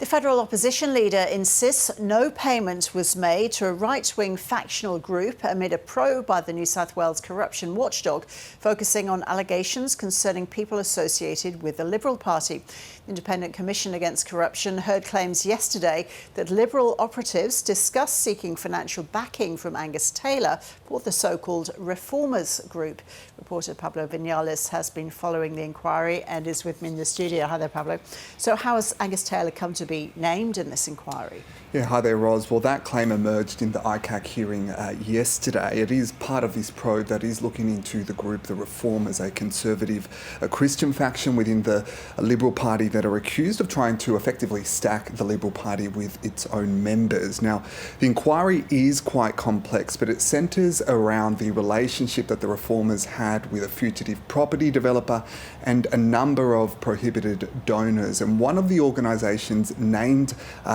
The federal opposition leader insists no payment was made to a right-wing factional group amid a probe by the New South Wales corruption watchdog, focusing on allegations concerning people associated with the Liberal Party. The Independent Commission Against Corruption heard claims yesterday that Liberal operatives discussed seeking financial backing from Angus Taylor for the so-called Reformers Group. Reporter Pablo Vinales has been following the inquiry and is with me in the studio. Hi there, Pablo. So how has Angus Taylor come to be named in this inquiry? Yeah, hi there, Ros. Well, that claim emerged in the ICAC hearing yesterday. It is part of this probe that is looking into the group, the Reformers, a conservative, Christian faction within the Liberal Party that are accused of trying to effectively stack the Liberal Party with its own members. Now, the inquiry is quite complex, but it centres around the relationship that the Reformers had with a fugitive property developer and a number of prohibited donors. And one of the organisations named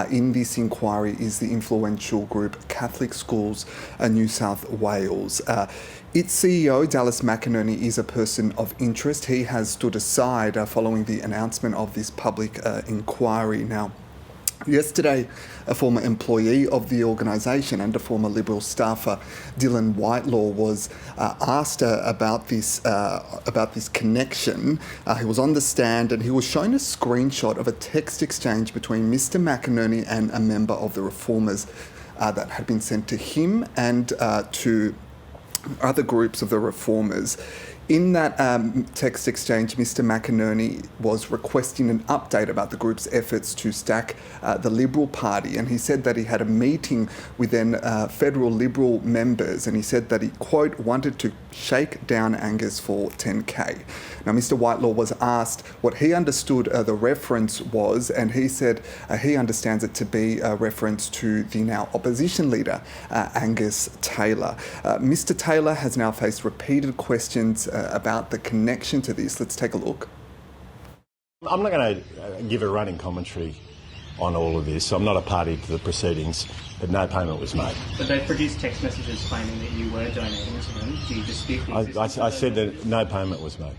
in this inquiry is the influential group Catholic Schools New South Wales. Its CEO, Dallas McInerney, is a person of interest. He has stood aside following the announcement of this public inquiry. Now, yesterday, a former employee of the organisation and a former Liberal staffer, Dylan Whitelaw, was asked about this connection. He was on the stand and he was shown a screenshot of a text exchange between Mr McInerney and a member of the Reformers that had been sent to him and to other groups of the Reformers. In that text exchange, Mr McInerney was requesting an update about the group's efforts to stack the Liberal Party, and he said that he had a meeting with then federal Liberal members, and he said that he, quote, wanted to shake down Angus for 10k. Now, Mr Whitelaw was asked what he understood the reference was, and he said he understands it to be a reference to the now opposition leader, Angus Taylor. Mr Taylor has now faced repeated questions about the connection to this. Let's take a look. I'm not going to give a running commentary on all of this. I'm not a party to the proceedings, but no payment was made. But they produced text messages claiming that you were donating to them. Do you dispute this? I said that no payment was made.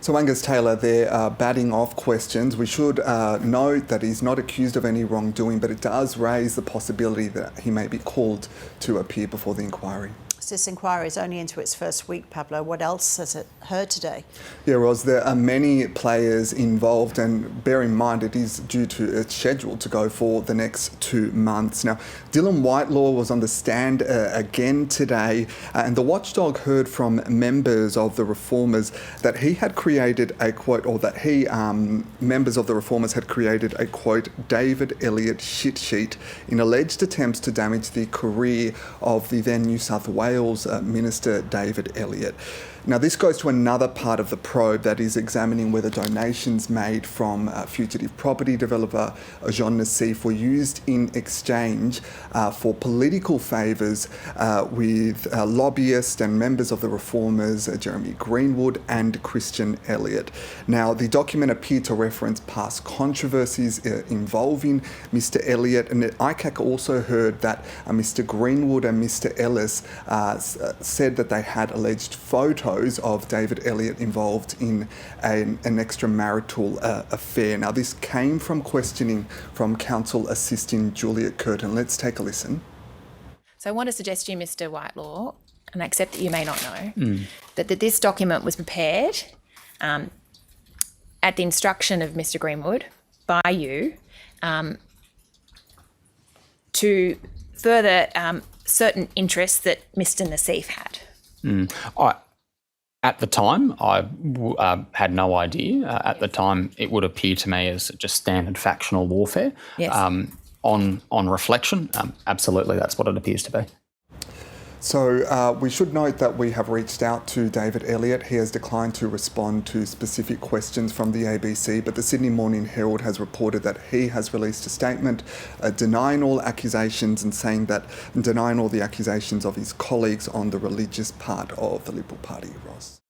So Angus Taylor, they're batting off questions. We should note that he's not accused of any wrongdoing, but it does raise the possibility that he may be called to appear before the inquiry. This inquiry is only into its first week, Pablo. What else has it heard today? Yeah, Ros, there are many players involved, and bear in mind it is due to its schedule to go for the next 2 months. Now, Dylan Whitelaw was on the stand again today, and the watchdog heard from members of the Reformers that he had created a quote, or that he, members of the Reformers had created a quote, David Elliott shit sheet in alleged attempts to damage the career of the then New South Wales Minister David Elliott. Now, this goes to another part of the probe that is examining whether donations made from fugitive property developer Jean Nassif were used in exchange for political favours with lobbyists and members of the Reformers, Jeremy Greenwood and Christian Elliott. Now, the document appeared to reference past controversies involving Mr Elliott, and the ICAC also heard that Mr Greenwood and Mr Ellis said that they had alleged photos of David Elliott involved in an extramarital affair. Now, this came from questioning from counsel assisting Juliet Curtin. Let's take a listen. So I want to suggest to you, Mr Whitelaw, and I accept that you may not know, that this document was prepared at the instruction of Mr Greenwood by you to further certain interests that Mr Nassif had. At the time, I had no idea. At the time, it would appear to me as just standard factional warfare. Yes. On reflection, absolutely, that's what it appears to be. So we should note that we have reached out to David Elliott. He has declined to respond to specific questions from the ABC, but the Sydney Morning Herald has reported that he has released a statement denying all accusations and denying all the accusations of his colleagues on the religious part of the Liberal Party, Ross.